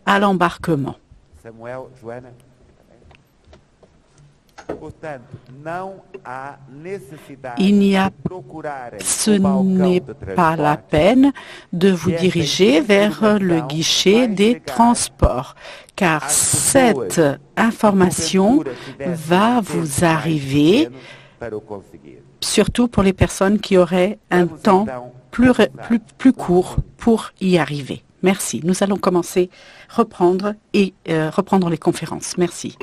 à l'embarquement. Samuel, Joana. Portanto, não há necessidade Il n'y a, de procurarem ce o balcão n'est de pas la transporte. peine de vous diriger vers le guichet des transports, car cette information va vous arriver, Para o conseguir. surtout pour les personnes qui auraient un temps plus court pour y arriver. Merci. Nous allons reprendre les conférences. Merci.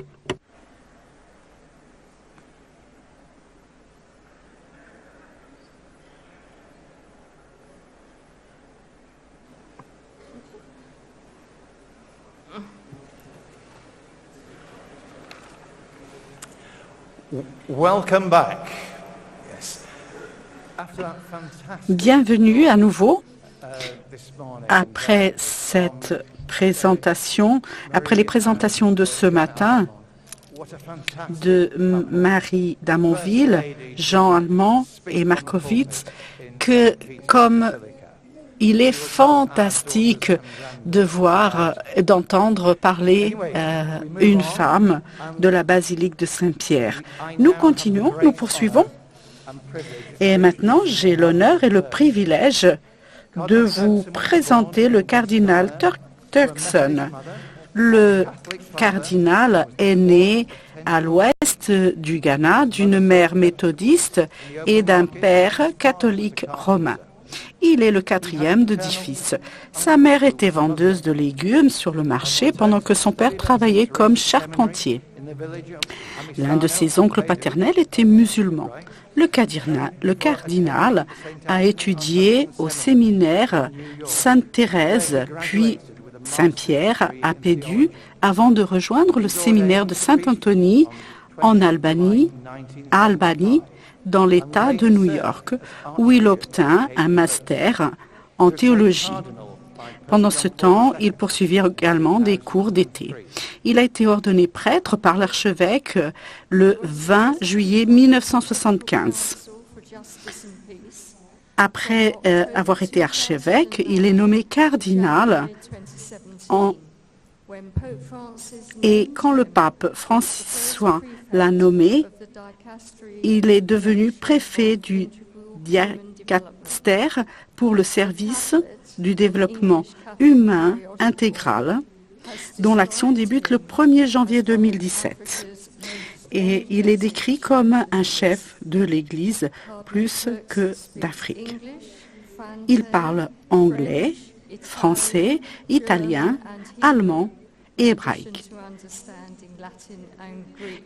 Welcome back. Yes. Bienvenue à nouveau. This morning, Après cette présentation, après les présentations de ce matin what a fantastic de Marie Damonville, Jean Allemand et Markovitz, que comme il est fantastique de voir, d'entendre parler une femme de la basilique de Saint-Pierre. Nous continuons, nous poursuivons. Et maintenant, j'ai l'honneur et le privilège de vous présenter le cardinal Turkson. Le cardinal est né à l'ouest du Ghana d'une mère méthodiste et d'un père catholique romain. Il est le quatrième de 10 fils. Sa mère était vendeuse de légumes sur le marché pendant que son père travaillait comme charpentier. L'un de ses oncles paternels était musulman. Le cardinal a étudié au séminaire Sainte-Thérèse, puis Saint-Pierre à Pédu, avant de rejoindre le séminaire de Saint-Anthony en Albanie, dans l'État de New York, où il obtint un master en théologie. Pendant ce temps, il poursuivit également des cours d'été. Il a été ordonné prêtre par l'archevêque le 20 juillet 1975. Après avoir été archevêque, il est nommé cardinal et quand le pape François l'a nommé, il est devenu préfet du diacaster pour le service du développement humain intégral, dont l'action débute le 1er janvier 2017. Et il est décrit comme un chef de l'Église plus que d'Afrique. Il parle anglais, français, italien, allemand et hébraïque.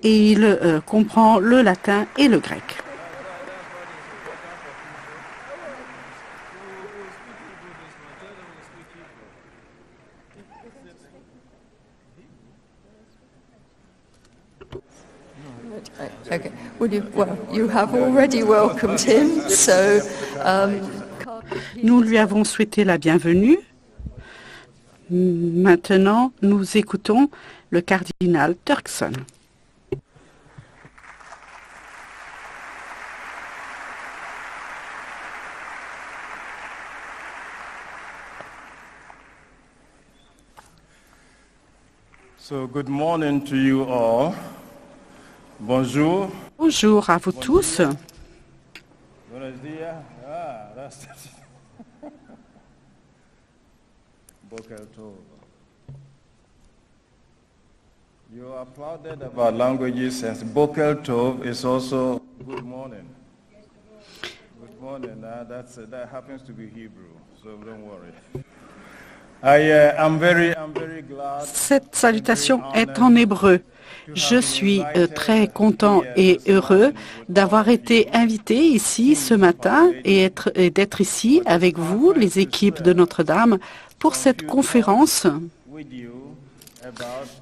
Et il comprend le latin et le grec. Okay. Well, you have already welcomed him, so Nous lui avons souhaité la bienvenue. Maintenant, nous écoutons le cardinal Turkson. So, good morning to you all. Bonjour. Bonjour à vous tous. Buenos dias. That's Boker Tov. You applauded about languages, and Boker Tov is also good morning. Good morning. That happens to be Hebrew, so don't worry. I'm very glad. Cette salutation est en hébreu. Je suis très content et heureux d'avoir été invité ici ce matin et d'être ici avec vous, les équipes de Notre-Dame, pour cette conférence.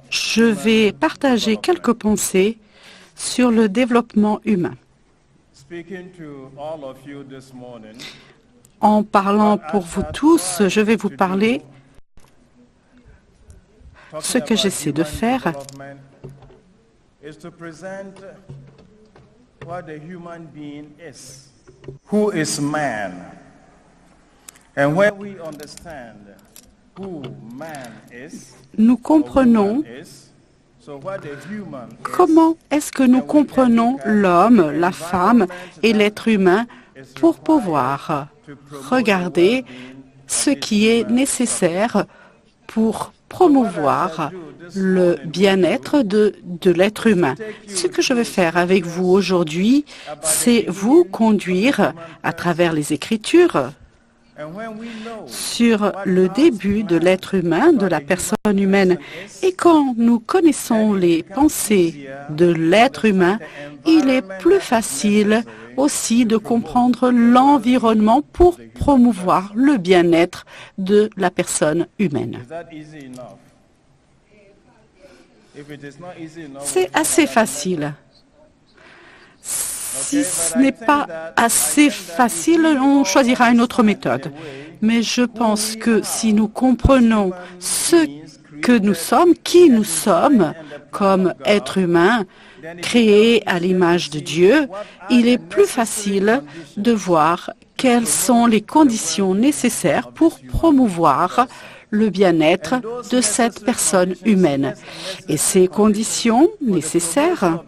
Je vais partager quelques pensées sur le développement humain. En parlant pour vous tous, je vais vous parler. Ce que j'essaie de faire, is to present what the human being is. Who is man? And when we understand who man is, nous or comprenons woman is. So what the human is, comment est-ce que nous comprenons l'homme, la femme et l'être humain pour pouvoir regarder ce qui est nécessaire pour promouvoir le bien-être de l'être humain. Ce que je vais faire avec vous aujourd'hui, c'est vous conduire à travers les Écritures and when we know sur le début de l'être humain, de la personne humaine. Et quand nous connaissons les pensées de l'être humain, il est plus facile aussi de comprendre l'environnement pour promouvoir le bien-être de la personne humaine. is that easy enough? If it is not easy enough, C'est assez facile. Si ce n'est pas assez facile, on choisira une autre méthode. Mais je pense que si nous comprenons ce que nous sommes, qui nous sommes comme êtres humains, créés à l'image de Dieu, il est plus facile de voir quelles sont les conditions nécessaires pour promouvoir le bien-être de cette personne humaine. Et ces conditions nécessaires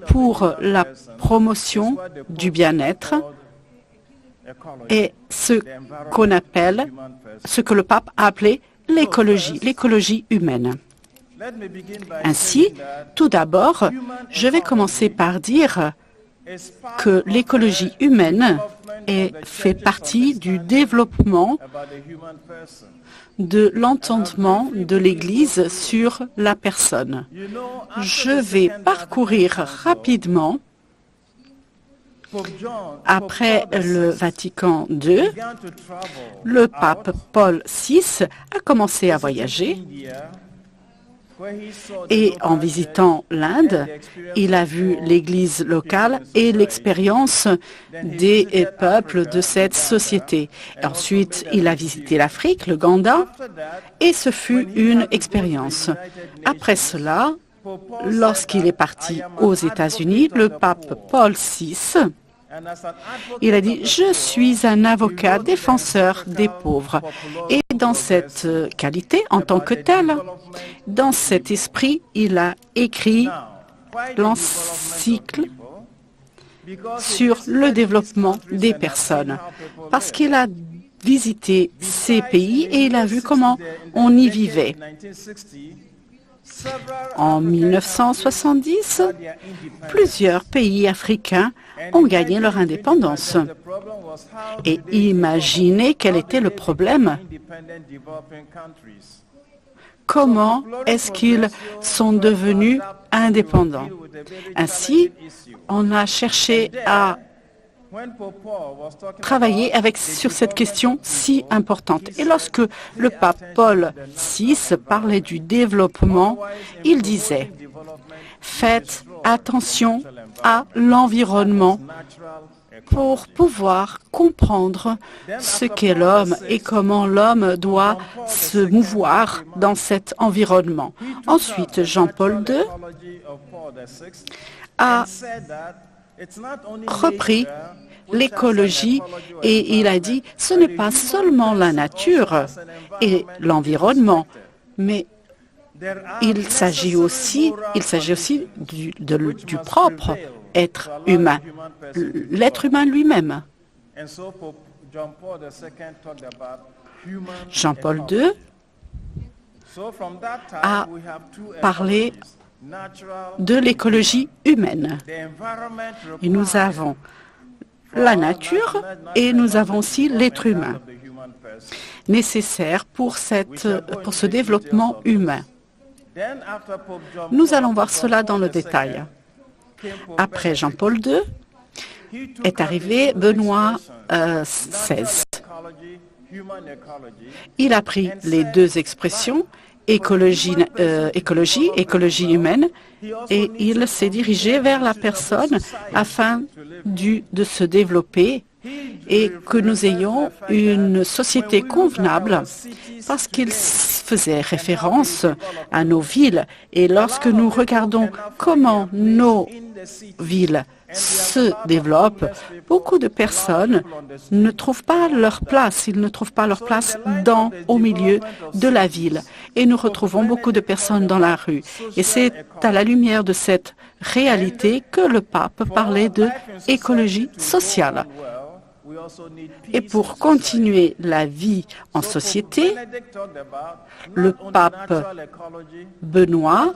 pour la promotion du bien-être est ce qu'on appelle, ce que le pape a appelé l'écologie humaine. Ainsi, tout d'abord, je vais commencer par dire que l'écologie humaine fait partie du développement de l'entendement de l'Église sur la personne. Je vais parcourir rapidement. Après le Vatican II, le pape Paul VI a commencé à voyager et en visitant l'Inde, il a vu l'Église locale et l'expérience des peuples de cette société. Ensuite, il a visité l'Afrique, le Ghana, et ce fut une expérience. Après cela, lorsqu'il est parti aux États-Unis, le pape Paul VI, il a dit « Je suis un avocat défenseur des pauvres ». Et dans cette qualité, en tant que tel, dans cet esprit, il a écrit l'encycle sur le développement des personnes. Parce qu'il a visité ces pays et il a vu comment on y vivait. En 1970, plusieurs pays africains ont gagné leur indépendance. Et imaginez quel était le problème. Comment est-ce qu'ils sont devenus indépendants? Ainsi, on a cherché à travailler sur cette question si importante. Et lorsque le pape Paul VI parlait du développement, il disait « Faites attention à l'environnement pour pouvoir comprendre ce qu'est l'homme et comment l'homme doit se mouvoir dans cet environnement. » Ensuite, Jean-Paul II a repris l'écologie et il a dit ce n'est pas seulement la nature et l'environnement, mais il s'agit aussi du propre être humain, l'être humain lui-même. Jean-Paul II a parlé de l'écologie humaine. Et nous avons la nature et nous avons aussi l'être humain nécessaire pour ce développement humain. Nous allons voir cela dans le détail. Après Jean-Paul II est arrivé Benoît XVI. Il a pris les deux expressions, écologie humaine, et il s'est dirigé vers la personne afin de se développer et que nous ayons une société convenable, parce qu'il faisait référence à nos villes. Et lorsque nous regardons comment nos villes se développe, beaucoup de personnes ne trouvent pas leur place. Ils ne trouvent pas leur place au milieu de la ville. Et nous retrouvons beaucoup de personnes dans la rue. Et c'est à la lumière de cette réalité que le pape parlait de écologie sociale. Et pour continuer la vie en société, le pape Benoît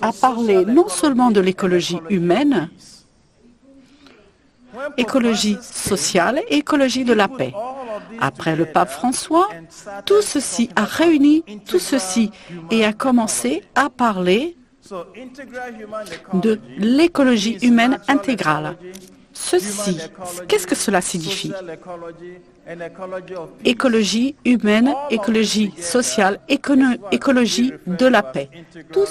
a parlé non seulement de l'écologie humaine, écologie sociale et écologie de la paix. Après le pape François, tout ceci a réuni tout ceci et a commencé à parler de l'écologie humaine intégrale. Ceci, qu'est-ce que cela signifie? Écologie humaine, écologie sociale, écologie de la paix. Tout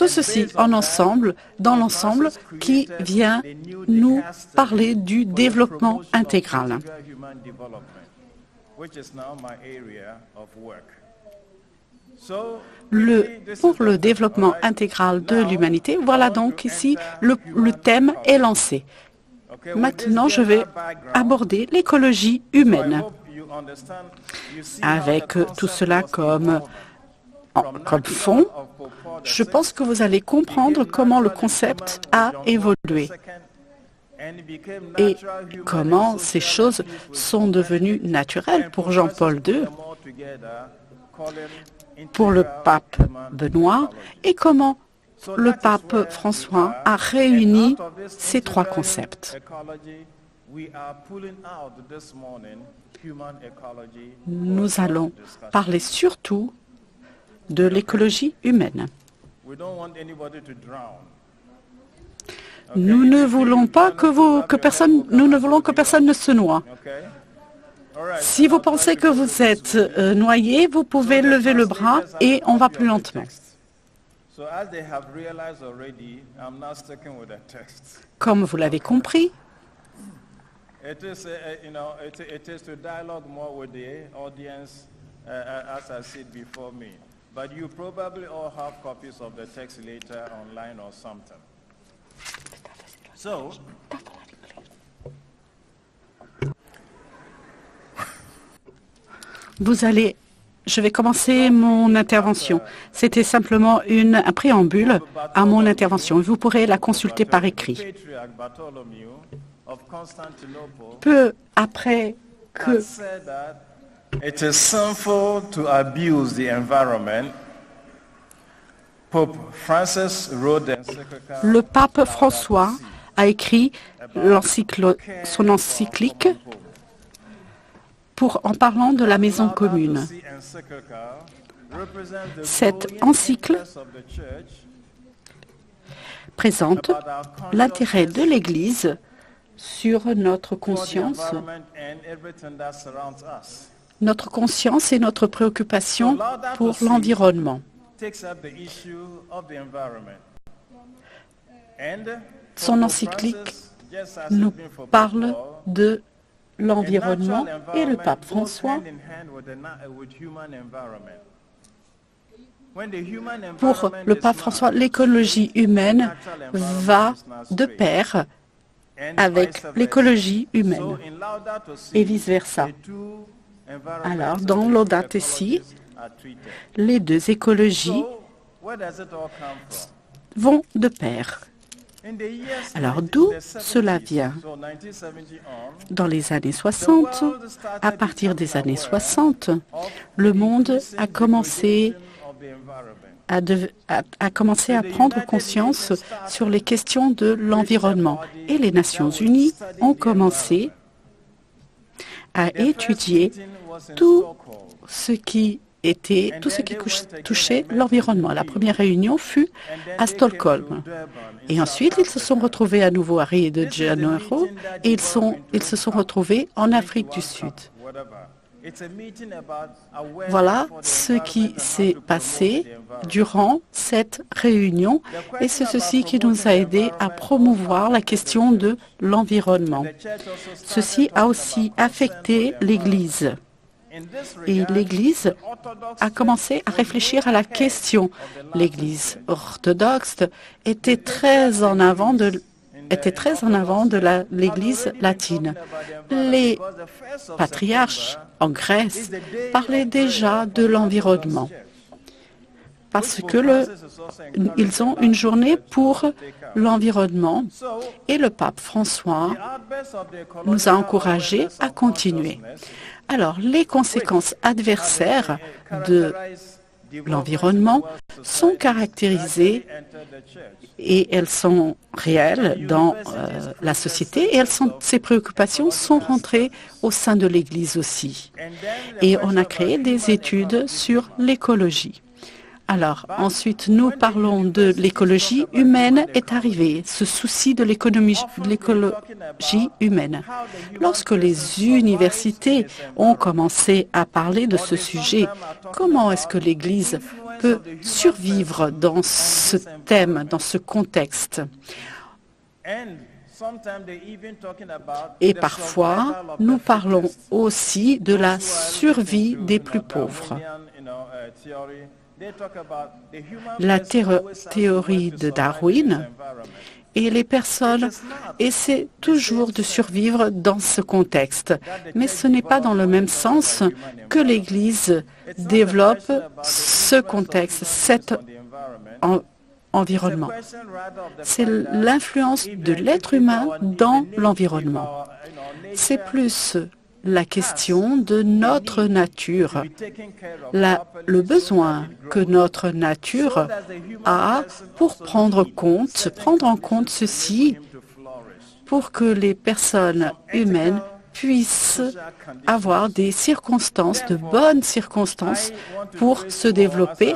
ceci en ensemble, dans l'ensemble, qui vient nous parler du développement intégral. Pour le développement intégral de l'humanité, voilà donc ici le thème est lancé. Maintenant, je vais aborder l'écologie humaine. Avec tout cela comme fond, je pense que vous allez comprendre comment le concept a évolué et comment ces choses sont devenues naturelles pour Jean-Paul II, pour le pape Benoît et comment le pape François a réuni ces trois concepts. Nous allons parler surtout de l'écologie humaine. Nous ne voulons pas que personne ne se noie. Si vous pensez que vous êtes noyé, vous pouvez lever le bras et on va plus lentement. Comme vous l'avez compris, je vais commencer mon intervention. C'était simplement un préambule à mon intervention. Vous pourrez la consulter par écrit. Peu après que it is sinful to abuse the environment, Pope Francis wrote the encyclical le pape François a écrit son encyclique en parlant de la maison commune. Cette encyclique présente l'intérêt de l'Église sur notre conscience et notre préoccupation pour l'environnement. Son encyclique nous parle de l'environnement et le pape François, pour le pape François, l'écologie humaine va de pair avec l'écologie humaine et vice-versa. Alors, dans Laudato Si, les deux écologies vont de pair. Alors, d'où cela vient? Dans les années 60, à partir des années 60, le monde a commencé à prendre conscience sur les questions de l'environnement. Et les Nations Unies ont commencé à étudier tout ce qui touchait l'environnement. La première réunion fut à Stockholm. Et ensuite, ils se sont retrouvés à nouveau à Rio de Janeiro et ils se sont retrouvés en Afrique du Sud. Voilà ce qui s'est passé durant cette réunion et c'est ceci qui nous a aidés à promouvoir la question de l'environnement. Ceci a aussi affecté l'Église. Et l'Église a commencé à réfléchir à la question. L'Église orthodoxe était très en avant de l'Église latine. Les patriarches en Grèce parlaient déjà de l'environnement parce que ils ont une journée pour l'environnement et le pape François nous a encouragés à continuer. Alors, les conséquences adversaires de l'environnement sont caractérisées et elles sont réelles dans la société et ces préoccupations sont rentrées au sein de l'Église aussi. Et on a créé des études sur l'écologie. Alors, ensuite, nous parlons de l'écologie humaine est arrivé, ce souci de l'écologie humaine. Lorsque les universités ont commencé à parler de ce sujet, comment est-ce que l'Église peut survivre dans ce thème, dans ce contexte? Et parfois, nous parlons aussi de la survie des plus pauvres. La théorie de Darwin et les personnes essaient toujours de survivre dans ce contexte. Mais ce n'est pas dans le même sens que l'Église développe ce contexte, cet environnement. C'est l'influence de l'être humain dans l'environnement. C'est plus la question de notre nature, le besoin que notre nature a pour prendre en compte ceci, pour que les personnes humaines puissent avoir des circonstances, de bonnes circonstances pour se développer.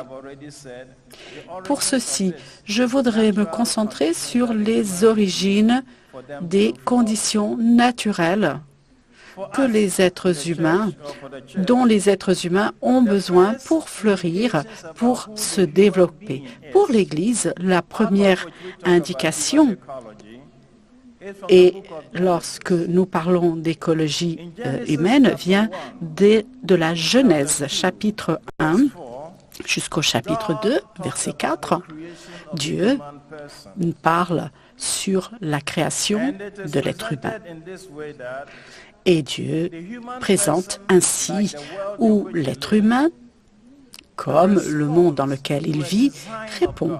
Pour ceci, je voudrais me concentrer sur les origines des conditions naturelles dont les êtres humains ont besoin pour fleurir, pour se développer. Pour l'Église, la première indication, et lorsque nous parlons d'écologie humaine, vient de la Genèse, chapitre 1 jusqu'au chapitre 2, verset 4. Dieu parle sur la création de l'être humain. Et Dieu présente ainsi où l'être humain, comme le monde dans lequel il vit, répond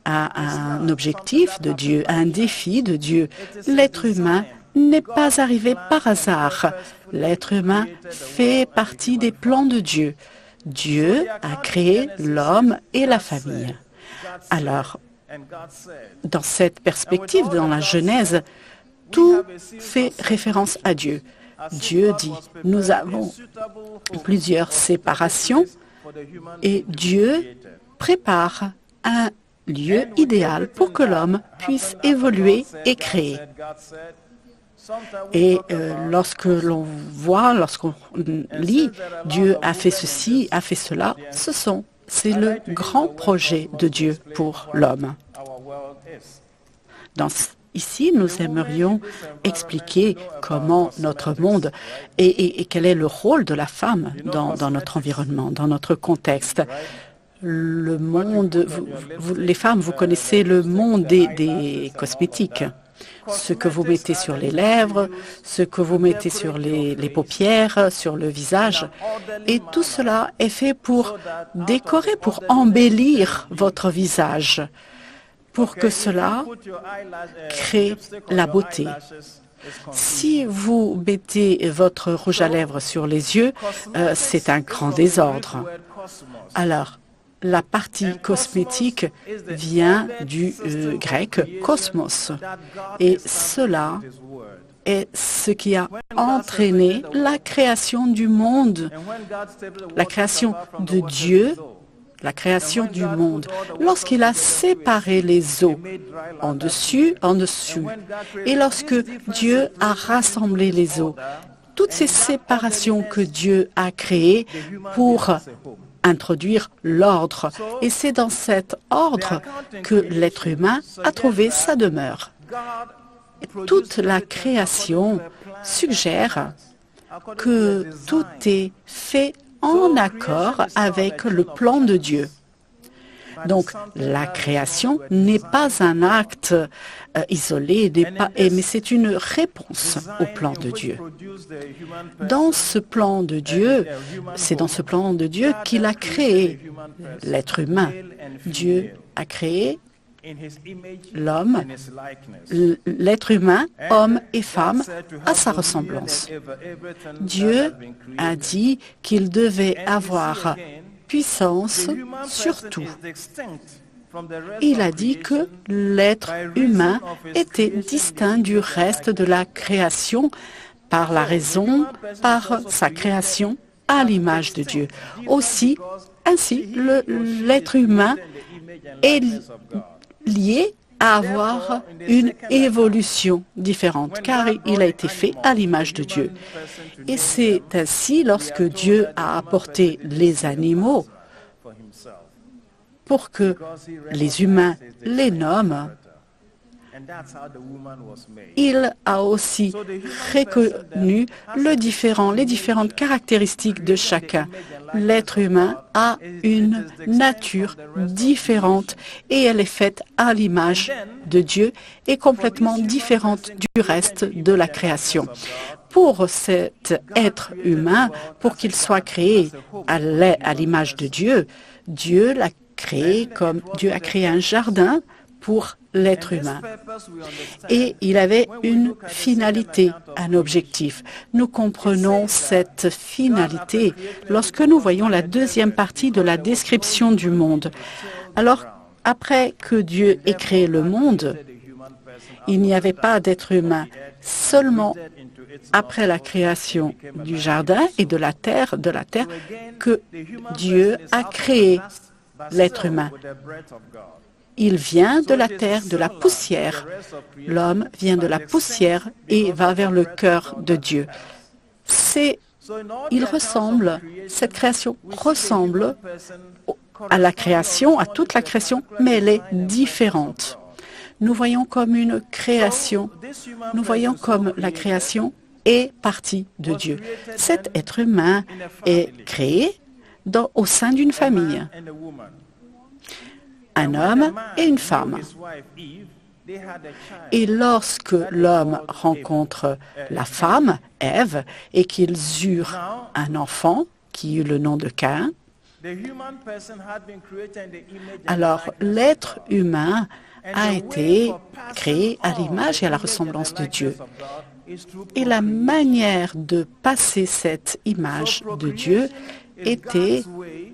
à un objectif de Dieu, à un défi de Dieu. L'être humain n'est pas arrivé par hasard. L'être humain fait partie des plans de Dieu. Dieu a créé l'homme et la famille. Alors, dans cette perspective, dans la Genèse, tout fait référence à Dieu. Dieu dit, nous avons plusieurs séparations et Dieu prépare un lieu idéal pour que l'homme puisse évoluer et créer. Et lorsque l'on voit, lorsqu'on lit, Dieu a fait ceci, a fait cela, c'est le grand projet de Dieu pour l'homme. Ici, nous aimerions expliquer comment notre monde et quel est le rôle de la femme dans notre environnement, dans notre contexte. Le monde, les femmes, vous connaissez le monde des cosmétiques. Ce que vous mettez sur les lèvres, ce que vous mettez sur les paupières, sur le visage. Et tout cela est fait pour décorer, pour embellir votre visage, pour que cela crée la beauté. Si vous mettez votre rouge à lèvres sur les yeux, c'est un grand désordre. Alors, la partie cosmétique vient du grec cosmos. Et cela est ce qui a entraîné la création du monde, la création de Dieu, la création du monde. Lorsqu'il a séparé les eaux en dessus, et lorsque Dieu a rassemblé les eaux, toutes ces séparations que Dieu a créées pour introduire l'ordre. Et c'est dans cet ordre que l'être humain a trouvé sa demeure. toute la création suggère que tout est fait en accord avec le plan de Dieu. Donc, la création n'est pas un acte isolé, mais c'est une réponse au plan de Dieu. Dans ce plan de Dieu, c'est dans ce plan de Dieu qu'il a créé l'être humain. Dieu a créé l'homme, l'être humain, homme et femme, à sa ressemblance. Dieu a dit qu'il devait avoir puissance sur tout. Il a dit que l'être humain était distinct du reste de la création par sa création à l'image de Dieu. Ainsi, l'être humain est lié à avoir une évolution différente, car il a été fait à l'image de Dieu. Et c'est ainsi, lorsque Dieu a apporté les animaux pour que les humains les nomment, il a aussi reconnu les différentes caractéristiques de chacun. L'être humain a une nature différente et elle est faite à l'image de Dieu et complètement différente du reste de la création. Pour cet être humain, pour qu'il soit créé à l'image de Dieu, Dieu l'a créé comme Dieu a créé un jardin pour l'être humain. Et il avait une finalité, un objectif. Nous comprenons cette finalité lorsque nous voyons la deuxième partie de la description du monde. Alors, après que Dieu ait créé le monde, il n'y avait pas d'être humain. Seulement après la création du jardin et de la terre, que Dieu a créé l'être humain. Il vient de la terre, de la poussière. L'homme vient de la poussière et va vers le cœur de Dieu. Cette création ressemble à la création, à toute la création, mais elle est différente. Nous voyons comme la création est partie de Dieu. Cet être humain est créé au sein d'une famille. Un homme et une femme. Et lorsque l'homme rencontre la femme, Ève, et qu'ils eurent un enfant qui eut le nom de Caïn, alors l'être humain a été créé à l'image et à la ressemblance de Dieu. Et la manière de passer cette image de Dieu était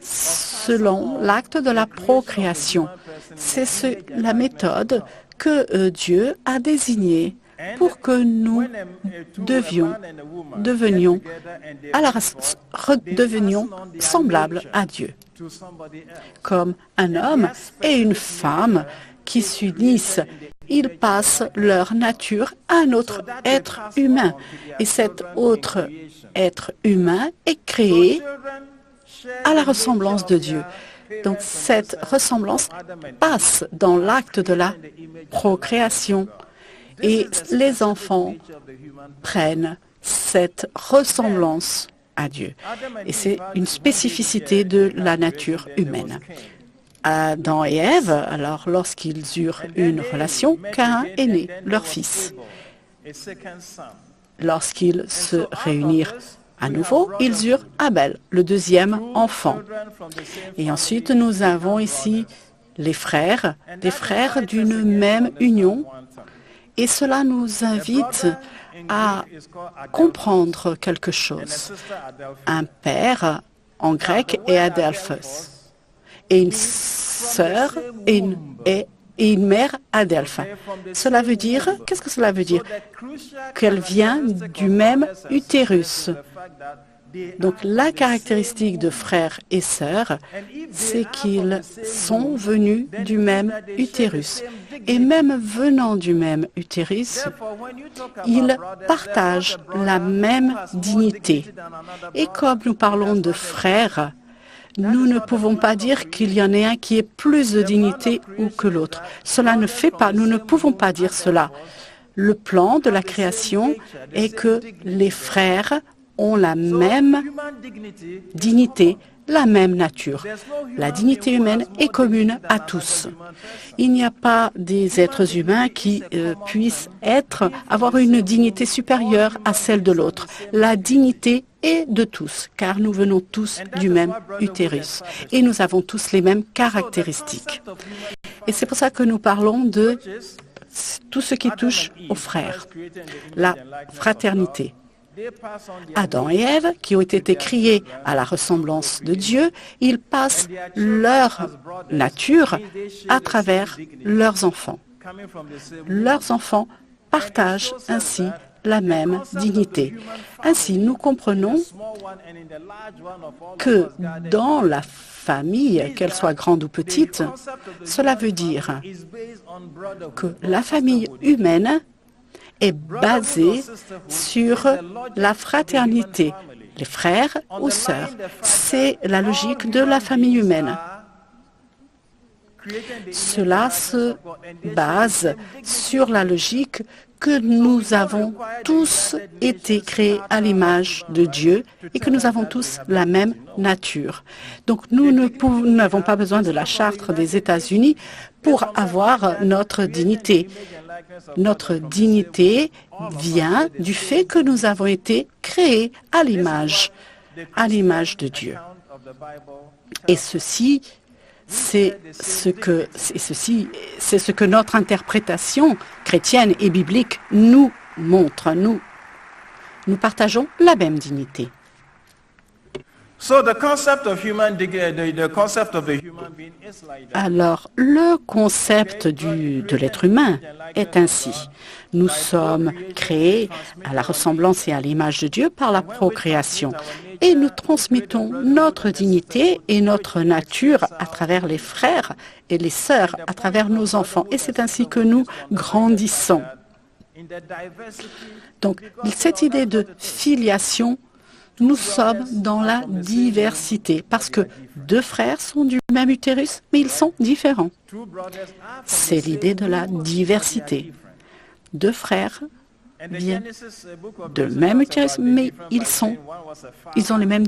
selon l'acte de la procréation. C'est la méthode que Dieu a désignée pour que nous devenions semblables à Dieu, comme un homme et une femme qui s'unissent. Ils passent leur nature à un autre être humain. Et cet autre être humain est créé à la ressemblance de Dieu. Donc cette ressemblance passe dans l'acte de la procréation et les enfants prennent cette ressemblance à Dieu. Et c'est une spécificité de la nature humaine. Adam et Ève, alors lorsqu'ils eurent une relation, Caïn est né, leur fils. Lorsqu'ils se réunirent à nouveau, ils eurent Abel, le deuxième enfant. Et ensuite, nous avons ici les frères d'une même union. Et cela nous invite à comprendre quelque chose. Un père, en grec, est Adelphos. Et une sœur et une mère Adelpha. Cela veut dire, qu'est-ce que cela veut dire? Qu'elle vient du même utérus. Donc la caractéristique de frères et sœurs, c'est qu'ils sont venus du même utérus. Et même venant du même utérus, ils partagent la même dignité. Et comme nous parlons de frères, nous ne pouvons pas dire qu'il y en ait un qui ait plus de dignité ou que l'autre. Cela ne fait pas, nous ne pouvons pas dire cela. Le plan de la création est que les frères ont la même dignité, la même nature. La dignité humaine est commune à tous. Il n'y a pas des êtres humains qui puissent avoir une dignité supérieure à celle de l'autre. La dignité est de tous, car nous venons tous du même utérus et nous avons tous les mêmes caractéristiques. Et c'est pour ça que nous parlons de tout ce qui touche aux frères, la fraternité. Adam et Ève, qui ont été créés à la ressemblance de Dieu, ils passent leur nature à travers leurs enfants. Leurs enfants partagent ainsi la même dignité. Ainsi, nous comprenons que dans la famille, qu'elle soit grande ou petite, cela veut dire que la famille humaine est basée sur la fraternité, les frères ou sœurs. C'est la logique de la famille humaine. Cela se base sur la logique que nous avons tous été créés à l'image de Dieu et que nous avons tous la même nature. Donc nous n'avons pas besoin de la Charte des États-Unis pour avoir notre dignité. Notre dignité vient du fait que nous avons été créés à l'image de Dieu. Et ceci, c'est ce que notre interprétation chrétienne et biblique nous montre. Nous partageons la même dignité. Alors, le concept de l'être humain est ainsi. Nous sommes créés à la ressemblance et à l'image de Dieu par la procréation. Et nous transmettons notre dignité et notre nature à travers les frères et les sœurs, à travers nos enfants. Et c'est ainsi que nous grandissons. Donc, cette idée de filiation, nous sommes dans la diversité, parce que deux frères sont du même utérus, mais ils sont différents. C'est l'idée de la diversité. Deux frères viennent de même utérus, mais ils ont les mêmes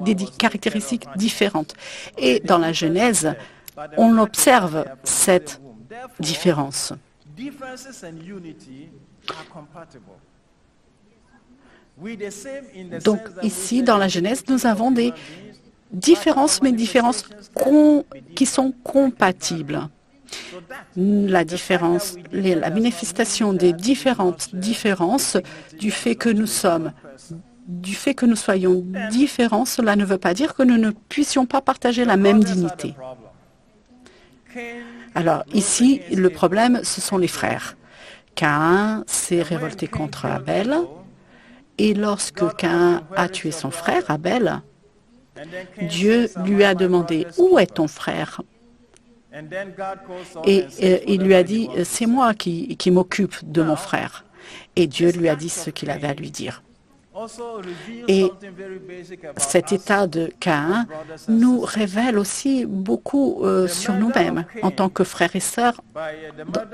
des caractéristiques différentes. Et dans la Genèse, on observe cette différence. Donc ici, dans la Genèse, nous avons des différences, mais différences qui sont compatibles. La différence, la manifestation des différentes différences du fait que nous soyons différents, cela ne veut pas dire que nous ne puissions pas partager la même dignité. Alors ici, le problème, ce sont les frères. Caïn s'est révolté contre Abel. Et lorsque Caïn a tué son frère, Abel, Dieu lui a demandé « Où est ton frère ?» Et il lui a dit « C'est moi qui m'occupe de mon frère. » Et Dieu lui a dit ce qu'il avait à lui dire. Et cet état de Caïn nous révèle aussi beaucoup sur nous-mêmes en tant que frères et sœurs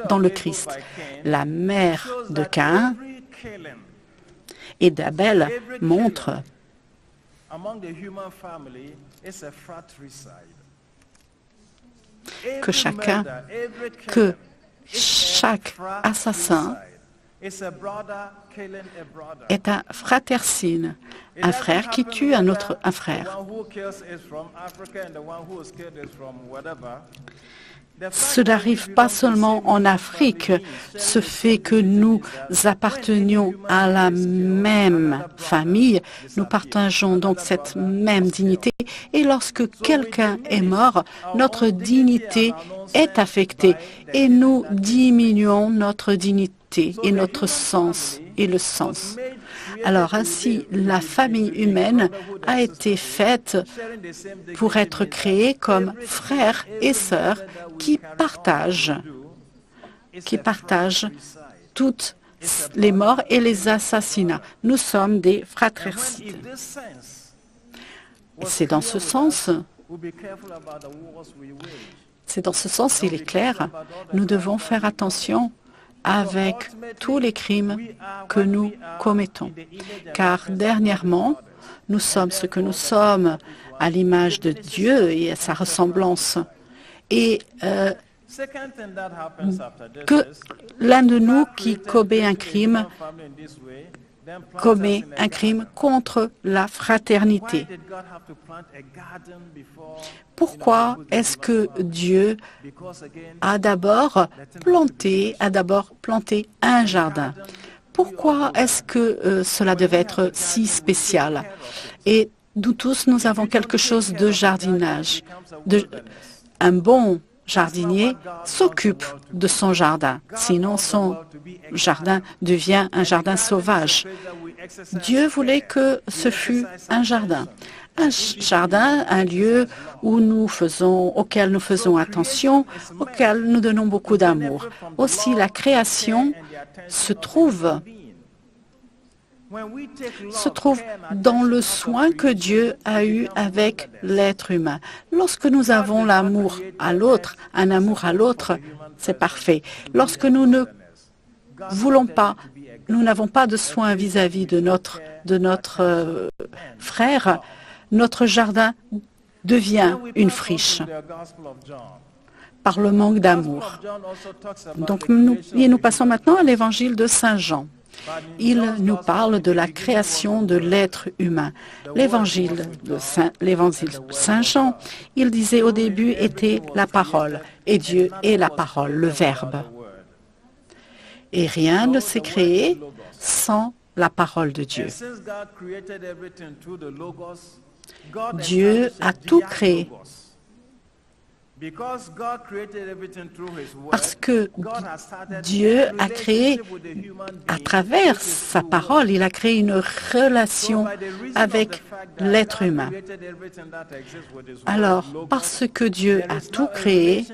dans le Christ. La mère de Caïn et d'Abel montre que chaque assassin est un fratricide, un frère qui tue un frère. Ce n'arrive pas seulement en Afrique, ce fait que nous appartenions à la même famille, nous partageons donc cette même dignité. Et lorsque quelqu'un est mort, notre dignité est affectée et nous diminuons notre dignité et notre sens et le sens. Alors ainsi, la famille humaine a été faite pour être créée comme frères et sœurs qui partagent toutes les morts et les assassinats. Nous sommes des fratricides. C'est dans ce sens, il est clair, nous devons faire attention avec tous les crimes que nous commettons. Car dernièrement, nous sommes ce que nous sommes à l'image de Dieu et à sa ressemblance. Et que l'un de nous qui commet un crime contre la fraternité. Pourquoi est-ce que Dieu a d'abord planté un jardin? Pourquoi est-ce que cela devait être si spécial? Et nous tous, nous avons quelque chose de jardinage. Un bon jardinier s'occupe de son jardin, sinon son jardin devient un jardin sauvage. Dieu voulait que ce fût un jardin, un lieu auquel nous faisons attention, auquel nous donnons beaucoup d'amour. Aussi, la création se trouve dans le soin que Dieu a eu avec l'être humain. Lorsque nous avons l'amour à l'autre, un amour à l'autre, c'est parfait. Lorsque nous ne voulons pas, nous n'avons pas de soin vis-à-vis de notre frère, notre jardin devient une friche par le manque d'amour. Donc, nous passons maintenant à l'évangile de Saint Jean. Il nous parle de la création de l'être humain. L'évangile Saint Jean, il disait au début était la parole, et Dieu est la parole, le Verbe. Et rien ne s'est créé sans la parole de Dieu. Dieu a tout créé. Parce que Dieu a créé, à travers sa parole, il a créé une relation avec l'être humain. Alors, parce que Dieu a tout créé,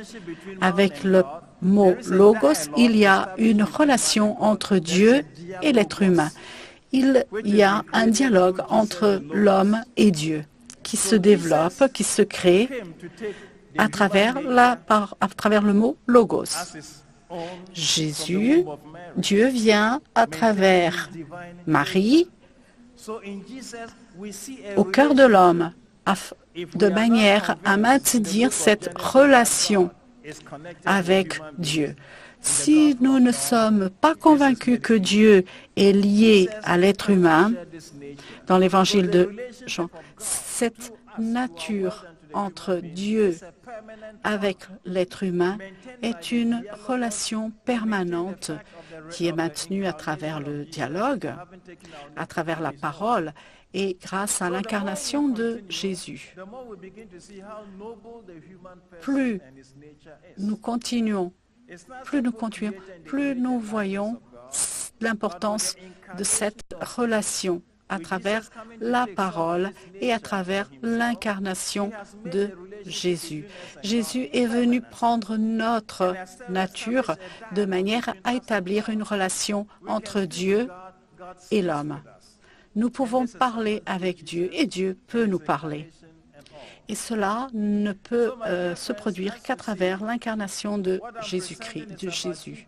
avec le mot « logos », il y a une relation entre Dieu et l'être humain. Il y a un dialogue entre l'homme et Dieu qui se développe, qui se crée à travers le mot « logos ». Jésus, Dieu vient à travers Marie au cœur de l'homme, de manière à maintenir cette relation avec Dieu. Si nous ne sommes pas convaincus que Dieu est lié à l'être humain, dans l'évangile de Jean, cette nature entre Dieu avec l'être humain est une relation permanente qui est maintenue à travers le dialogue, à travers la parole et grâce à l'incarnation de Jésus. Plus nous continuons, plus nous voyons l'importance de cette relation à travers la parole et à travers l'incarnation de Jésus. Jésus est venu prendre notre nature de manière à établir une relation entre Dieu et l'homme. Nous pouvons parler avec Dieu et Dieu peut nous parler. Et cela ne peut se produire qu'à travers l'incarnation de Jésus-Christ, de Jésus.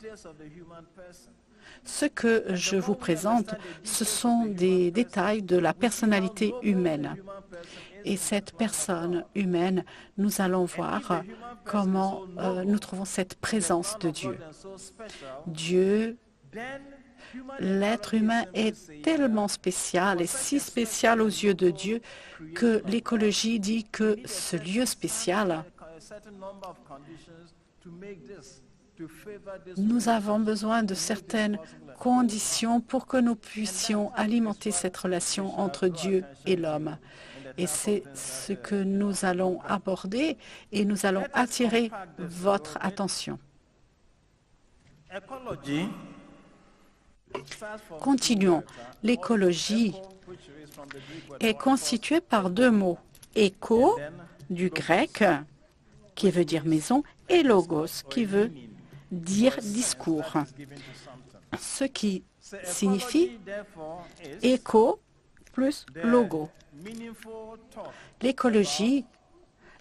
Ce que je vous présente, ce sont des détails de la personnalité humaine. Et cette personne humaine, nous allons voir comment nous trouvons cette présence de Dieu. L'être humain est tellement spécial et si spécial aux yeux de Dieu que l'écologie dit que ce lieu spécial, nous avons besoin de certaines conditions pour que nous puissions alimenter cette relation entre Dieu et l'homme. Et c'est ce que nous allons aborder et nous allons attirer votre attention. Continuons. L'écologie est constituée par deux mots. Écho, du grec, qui veut dire maison, et logos, qui veut dire discours. Ce qui signifie écho plus logo. L'écologie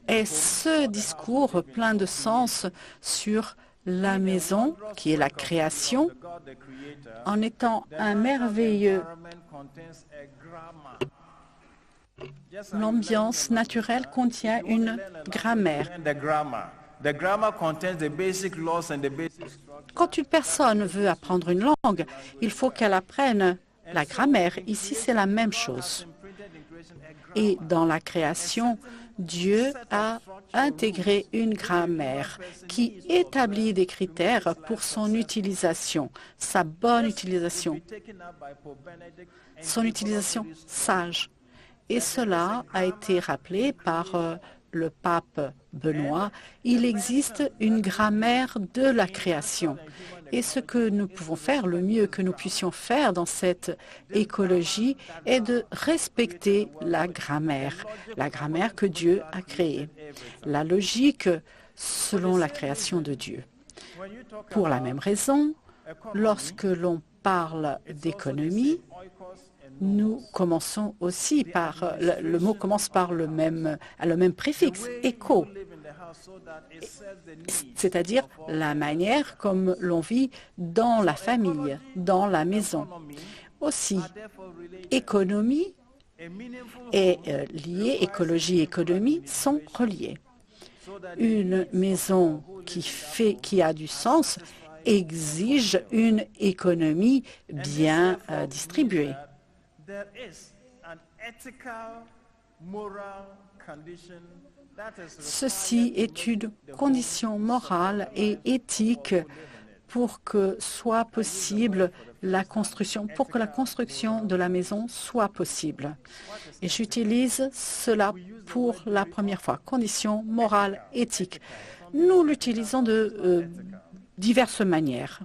est ce discours plein de sens sur la maison, qui est la création, en étant un merveilleux l'ambiance naturelle contient une grammaire. Quand une personne veut apprendre une langue, il faut qu'elle apprenne la grammaire. Ici, c'est la même chose. Et dans la création, Dieu a intégré une grammaire qui établit des critères pour son utilisation, sa bonne utilisation, son utilisation sage. Et cela a été rappelé par le pape Benoît. Il existe une grammaire de la création. Et ce que nous pouvons faire, le mieux que nous puissions faire dans cette écologie, est de respecter la grammaire que Dieu a créée, la logique selon la création de Dieu. Pour la même raison, lorsque l'on parle d'économie, nous commençons aussi par, le mot commence par le même préfixe, éco, c'est-à-dire la manière comme l'on vit dans la famille, dans la maison. Aussi, économie est liée, écologie et économie sont reliées. Une maison qui a du sens exige une économie bien distribuée. Ceci est une condition morale et éthique pour que soit possible la construction, pour que la construction de la maison soit possible. Et j'utilise cela pour la première fois. Condition morale, éthique. Nous l'utilisons de diverses manières.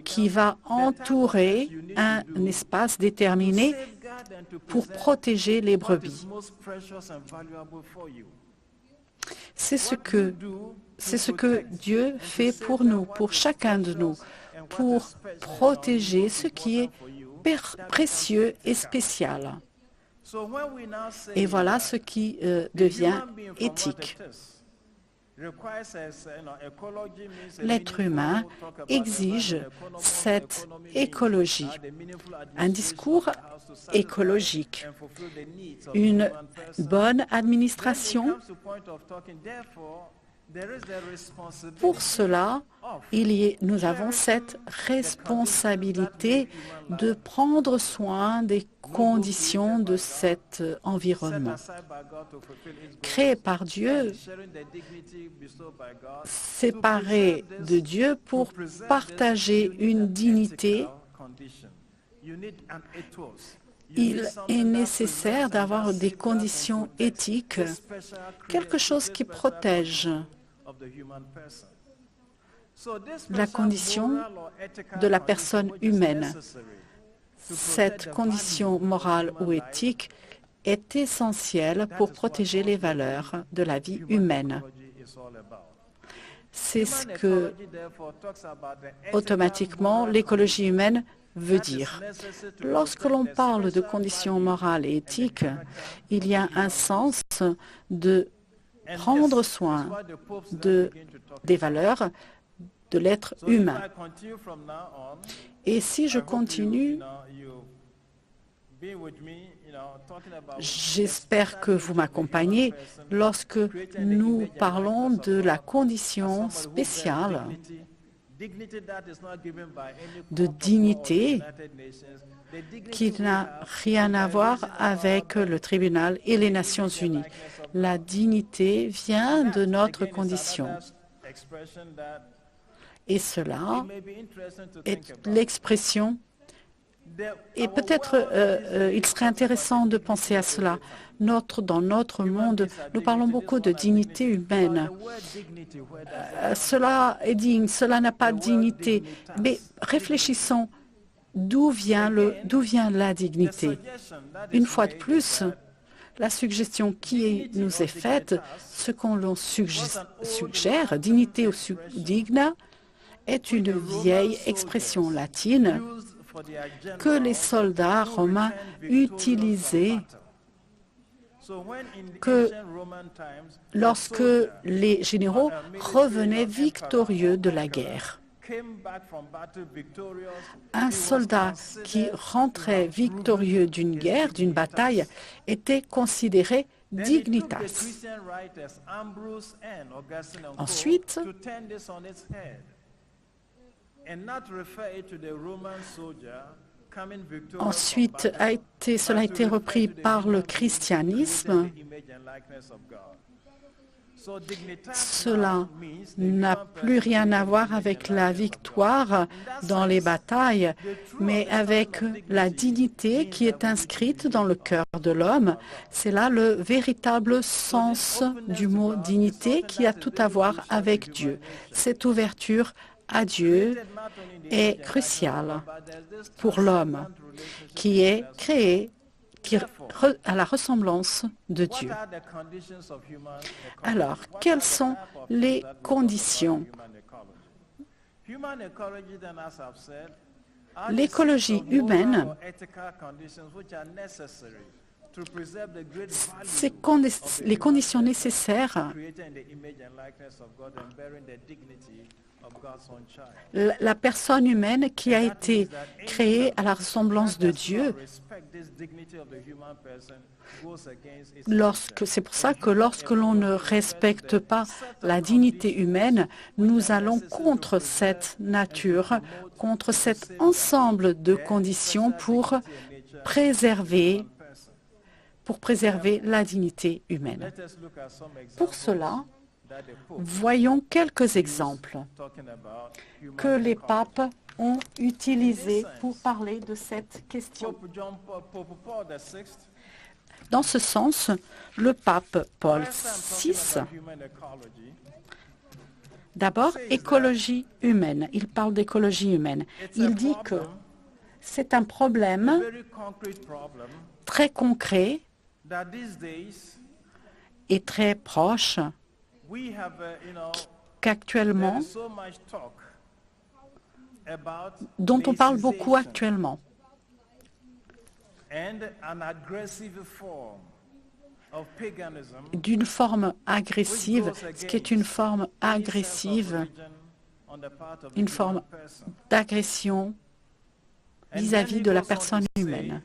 Qui va entourer un espace déterminé pour protéger les brebis. C'est ce que Dieu fait pour nous, pour chacun de nous, pour protéger ce qui est précieux et spécial. Et voilà ce qui devient éthique. L'être humain exige cette écologie, un discours écologique, une bonne administration. Pour cela, nous avons cette responsabilité de prendre soin des conditions de cet environnement. Créé par Dieu, séparé de Dieu pour partager une dignité, il est nécessaire d'avoir des conditions éthiques, quelque chose qui protège la condition de la personne humaine. Cette condition morale ou éthique est essentielle pour protéger les valeurs de la vie humaine. C'est ce que, automatiquement, l'écologie humaine veut dire. Lorsque l'on parle de conditions morales et éthiques, il y a un sens de prendre soin des valeurs de l'être humain. Et si je continue, j'espère que vous m'accompagnez lorsque nous parlons de la condition spéciale de dignité qui n'a rien à voir avec le tribunal et les Nations unies. La dignité vient de notre condition. Et cela est l'expression Et peut-être il serait intéressant de penser à cela. Dans notre monde, nous parlons beaucoup de dignité humaine. Cela est digne, cela n'a pas de dignité. Mais réfléchissons, d'où vient la dignité? Une fois de plus, la suggestion qui nous est faite, ce qu'on l'on suggère, dignité ou digna, est une vieille expression latine que les soldats romains utilisaient lorsque les généraux revenaient victorieux de la guerre. Un soldat qui rentrait victorieux d'une guerre, d'une bataille, était considéré dignitas. Ensuite, cela a été repris par le christianisme. Cela n'a plus rien à voir avec la victoire dans les batailles, mais avec la dignité qui est inscrite dans le cœur de l'homme. C'est là le véritable sens du mot dignité qui a tout à voir avec Dieu. Cette ouverture à Dieu est cruciale pour l'homme qui est créé à la ressemblance de Dieu. Alors, quelles sont les conditions? L'écologie humaine, c'est les conditions nécessaires. La personne humaine qui a été créée à la ressemblance de Dieu. C'est pour ça que lorsque l'on ne respecte pas la dignité humaine, nous allons contre cette nature, contre cet ensemble de conditions pour préserver la dignité humaine. Pour cela, voyons quelques exemples que les papes ont utilisés pour parler de cette question. Dans ce sens, le pape Paul VI, d'abord, écologie humaine. Il parle d'écologie humaine. Il dit que c'est un problème très concret et très proche qu'actuellement, dont on parle beaucoup actuellement. D'une forme agressive, ce qui est une forme agressive, une forme d'agression vis-à-vis de la personne humaine.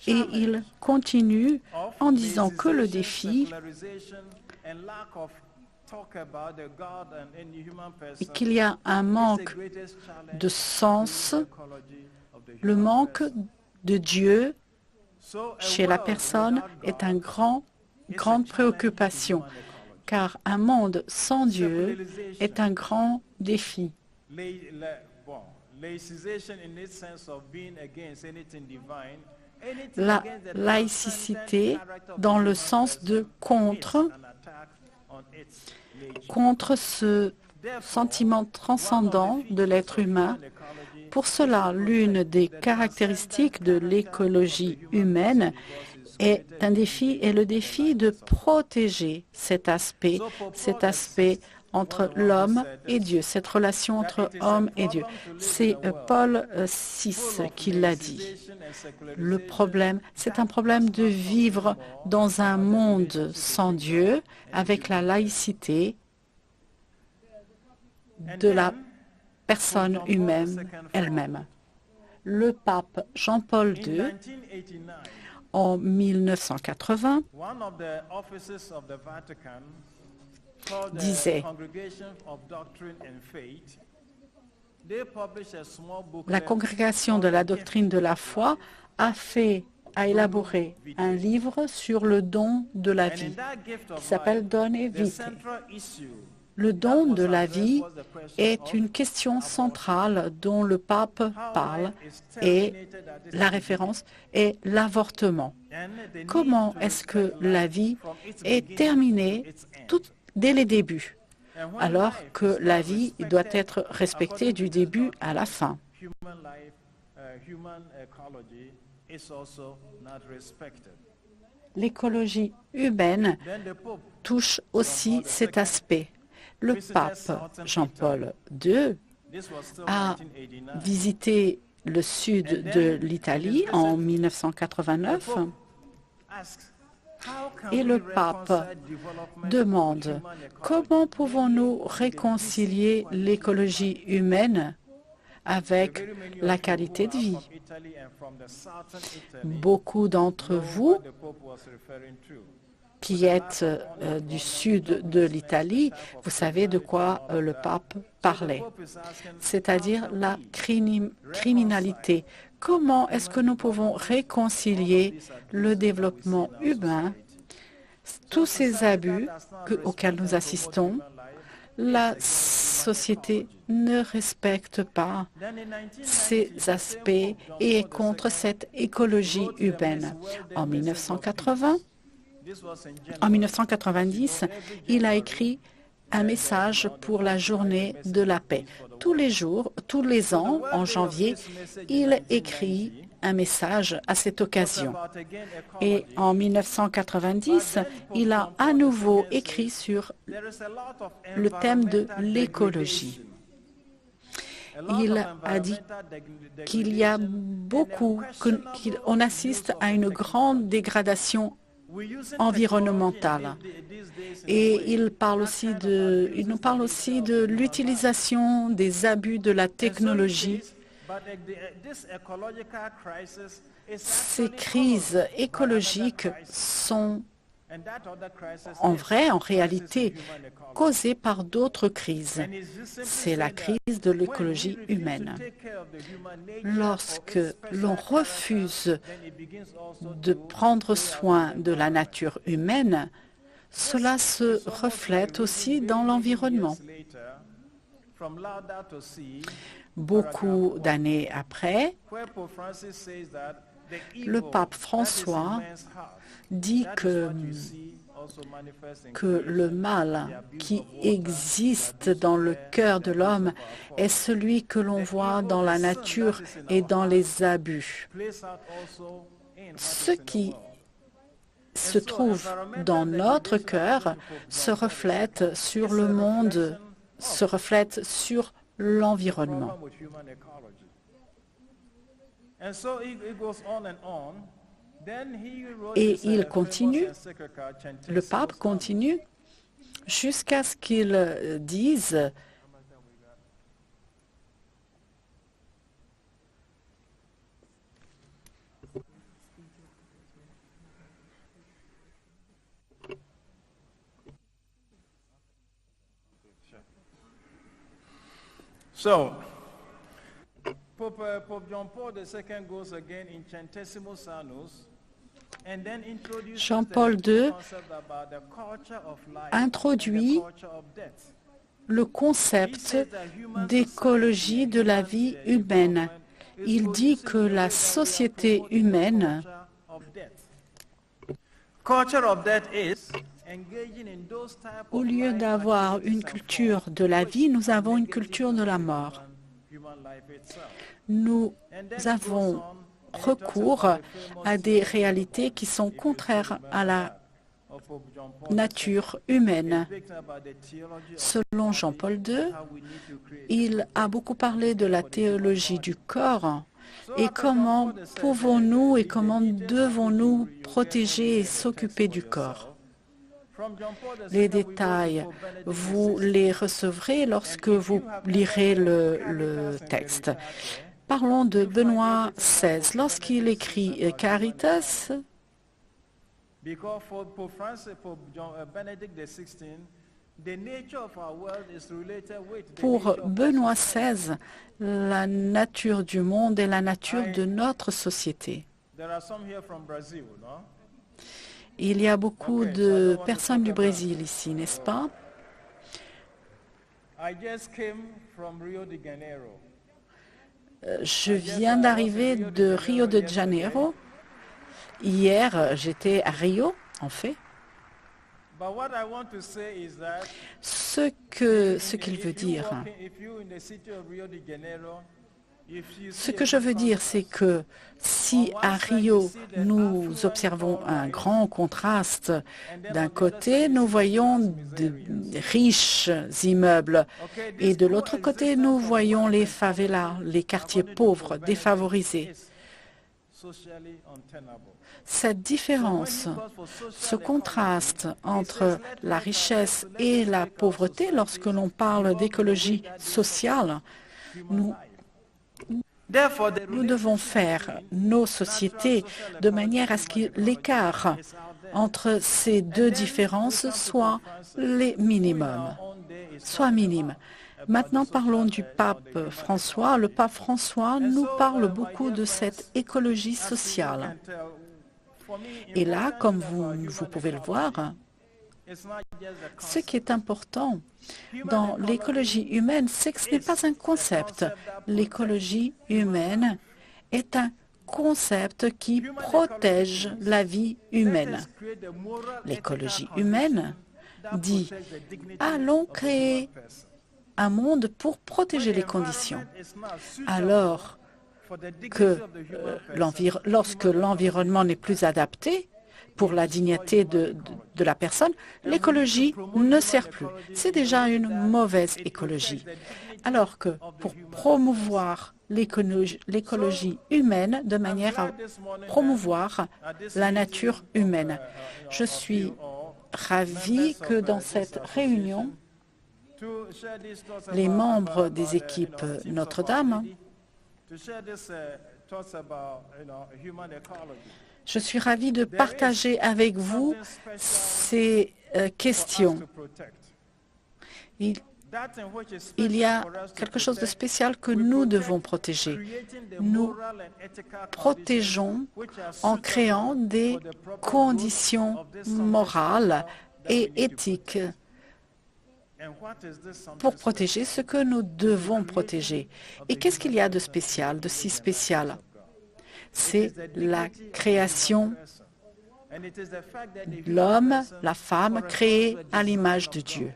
Et il continue en disant que le défi et qu'il y a un manque de sens, le manque de Dieu chez la personne est une grande préoccupation, car un monde sans Dieu est un grand défi. La laïcité dans le sens de contre ce sentiment transcendant de l'être humain. Pour cela, l'une des caractéristiques de l'écologie humaine est le défi de protéger cet aspect entre l'homme et Dieu, cette relation entre homme et Dieu. C'est Paul VI qui l'a dit. Le problème, c'est un problème de vivre dans un monde sans Dieu, avec la laïcité de la personne humaine elle-même. Le pape Jean-Paul II, en 1980, disait: la congrégation de la doctrine de la foi a élaboré un livre sur le don de la vie qui s'appelle Done Vitae. Le don de la vie est une question centrale dont le pape parle et la référence est l'avortement. Comment est-ce que la vie est terminée dès les débuts, alors que la vie doit être respectée du début à la fin? L'écologie humaine touche aussi cet aspect. Le pape Jean-Paul II a visité le sud de l'Italie en 1989 et le pape demande comment pouvons-nous réconcilier l'écologie humaine avec la qualité de vie. Beaucoup d'entre vous qui êtes du sud de l'Italie, vous savez de quoi le pape parlait, c'est-à-dire la criminalité. Comment est-ce que nous pouvons réconcilier le développement humain, tous ces abus auxquels nous assistons? La société ne respecte pas ces aspects et est contre cette écologie humaine. En 1990, il a écrit un message pour la journée de la paix. Tous les ans, en janvier, il écrit un message à cette occasion. Et en 1990, il a à nouveau écrit sur le thème de l'écologie. Il a dit qu'il y a qu'on assiste à une grande dégradation environnementale. Et il nous parle aussi de l'utilisation des abus de la technologie. Ces crises écologiques sont en réalité, causées par d'autres crises. C'est la crise de l'écologie humaine. Lorsque l'on refuse de prendre soin de la nature humaine, cela se reflète aussi dans l'environnement. Beaucoup d'années après, le pape François dit que le mal qui existe dans le cœur de l'homme est celui que l'on voit dans la nature et dans les abus. Ce qui se trouve dans notre cœur se reflète sur le monde, se reflète sur l'environnement. Et il continue, le pape continue, jusqu'à ce qu'il dise Pope John Paul II goes again in Centesimus Annus. Jean-Paul II introduit le concept d'écologie de la vie humaine. Il dit que la société humaine au lieu d'avoir une culture de la vie, nous avons une culture de la mort. Nous avons recours à des réalités qui sont contraires à la nature humaine. Selon Jean-Paul II, il a beaucoup parlé de la théologie du corps et comment pouvons-nous et comment devons-nous protéger et s'occuper du corps. Les détails, vous les recevrez lorsque vous lirez le texte. Parlons de Benoît XVI. Lorsqu'il écrit Caritas, pour Benoît XVI, la nature du monde est la nature de notre société. Il y a beaucoup de personnes du Brésil ici, n'est-ce pas? I just came from Rio de Janeiro. Je viens d'arriver de Rio de Janeiro. Hier, j'étais à Rio, en fait. But what I want to say is that Ce qu'il veut dire, ce que je veux dire, c'est que si à Rio, nous observons un grand contraste, d'un côté, nous voyons de riches immeubles et de l'autre côté, nous voyons les favelas, les quartiers pauvres, défavorisés. Cette différence, ce contraste entre la richesse et la pauvreté, lorsque l'on parle d'écologie sociale, nous devons faire nos sociétés de manière à ce que l'écart entre ces deux différences soit minime. Maintenant, parlons du pape François. Le pape François nous parle beaucoup de cette écologie sociale. Et là, comme vous pouvez le voir, ce qui est important dans l'écologie humaine, c'est que ce n'est pas un concept. L'écologie humaine est un concept qui protège la vie humaine. L'écologie humaine dit « Allons créer un monde pour protéger les conditions ». Alors que lorsque l'environnement n'est plus adapté pour la dignité de la personne, l'écologie ne sert plus. C'est déjà une mauvaise écologie. Alors que pour promouvoir l'écologie humaine de manière à promouvoir la nature humaine, je suis ravi que dans cette réunion, les membres des équipes Notre-Dame, je suis ravi de partager avec vous ces questions. Il y a quelque chose de spécial que nous devons protéger. Nous protégeons en créant des conditions morales et éthiques pour protéger ce que nous devons protéger. Et qu'est-ce qu'il y a de spécial, de si spécial? C'est la création de l'homme, la femme, créée à l'image de Dieu.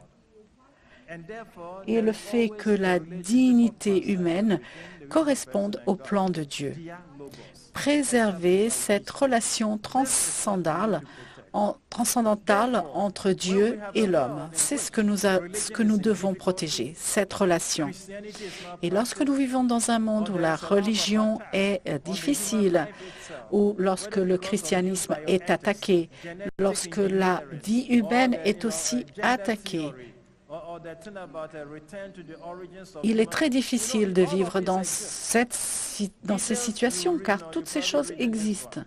Et le fait que la dignité humaine corresponde au plan de Dieu. Préserver cette relation transcendantale entre Dieu et l'homme. C'est ce que nous devons protéger, cette relation. Et lorsque nous vivons dans un monde où la religion est difficile, ou lorsque le christianisme est attaqué, lorsque la vie humaine est aussi attaquée, il est très difficile de vivre dans ces situations, car toutes ces choses existent.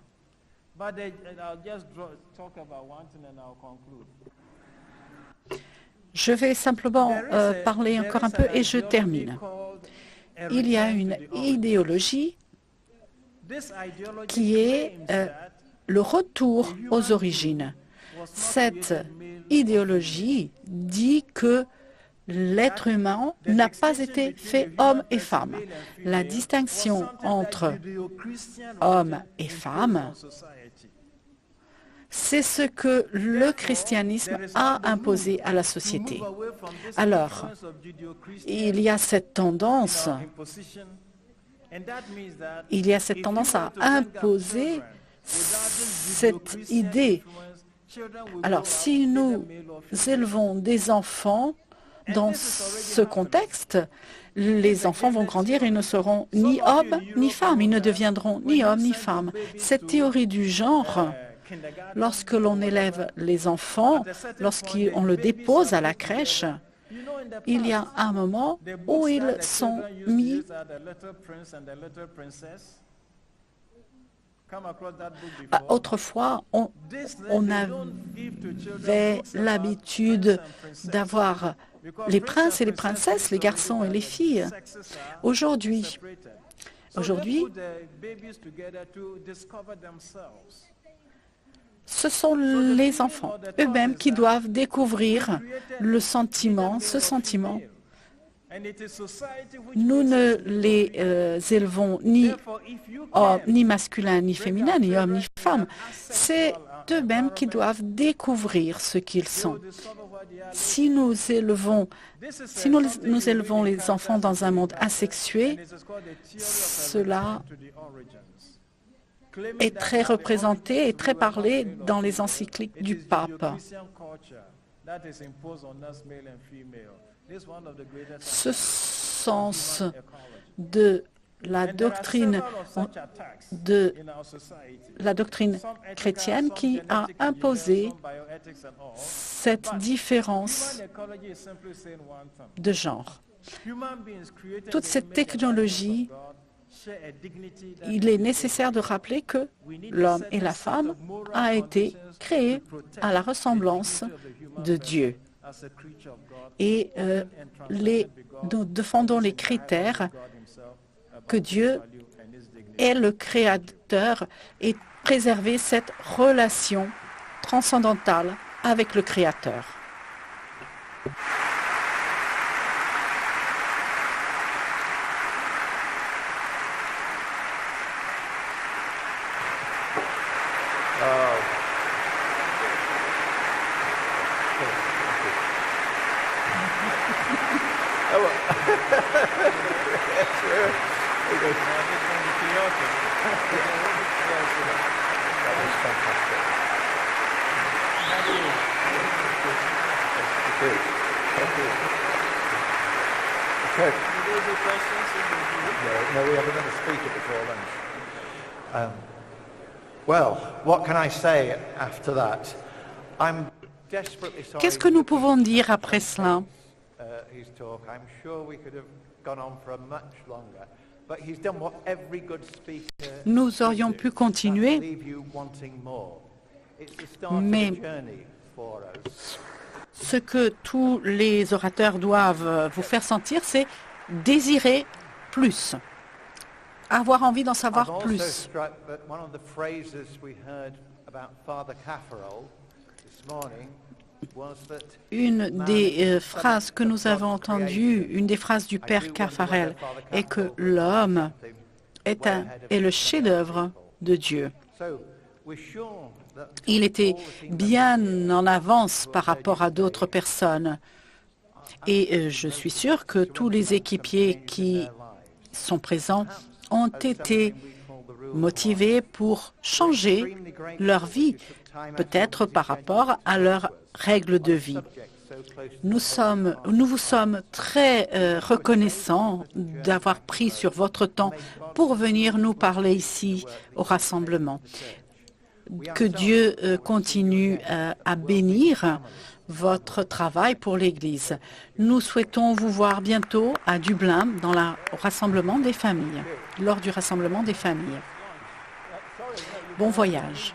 Je vais simplement parler encore un peu et je termine. Il y a une idéologie qui est le retour aux origines. Cette idéologie dit que l'être humain n'a pas été fait homme et femme. La distinction entre homme et femme, c'est ce que le christianisme a imposé à la société. Alors, il y a cette tendance à imposer cette idée. Alors, si nous élevons des enfants dans ce contexte, les enfants vont grandir et ne seront ni hommes ni femmes. Ils ne deviendront ni hommes ni femmes. Cette théorie du genre, lorsque l'on élève les enfants, lorsqu'on le dépose à la crèche, il y a un moment où ils sont mis. Autrefois, on avait l'habitude d'avoir les princes et les princesses, les garçons et les filles. Aujourd'hui, ce sont les enfants eux-mêmes qui doivent découvrir ce sentiment Nous ne les élevons ni masculins ni féminins, ni hommes ni femmes. C'est eux-mêmes qui doivent découvrir ce qu'ils sont. Si nous élevons les enfants dans un monde asexué, cela est très représenté et très parlé dans les encycliques du pape. Ce sens de la doctrine chrétienne qui a imposé cette différence de genre. Toute cette technologie, il est nécessaire de rappeler que l'homme et la femme a été créés à la ressemblance de Dieu. Et nous défendons les critères que Dieu est le Créateur et préserver cette relation transcendantale avec le Créateur. Well, what can I say after that? I'm desperately sorry. Qu'est-ce que nous pouvons dire après cela? His talk. I'm sure we could have gone on for much longer, but he's done what every good speaker. Nous aurions pu continuer, Leave you wanting more. It's the start of mais a journey for us. ce que tous les orateurs doivent vous faire sentir, c'est désirer plus, avoir envie d'en savoir I'm also plus. struck that one of the phrases we heard about Father Caffarel this morning was that Une des phrases que nous avons entendues, une des phrases du Père Caffarel, est que l'homme est le chef-d'œuvre de Dieu. so we're sure that Il était bien en avance par rapport à d'autres personnes. Et je suis sûre que tous les équipiers qui sont présents ont été motivés pour changer leur vie, peut-être par rapport à leurs règles de vie. Nous vous sommes très reconnaissants d'avoir pris sur votre temps pour venir nous parler ici au rassemblement. Que Dieu continue à bénir votre travail pour l'Église. Nous souhaitons vous voir bientôt à Dublin au rassemblement des familles, lors du rassemblement des familles. Bon voyage.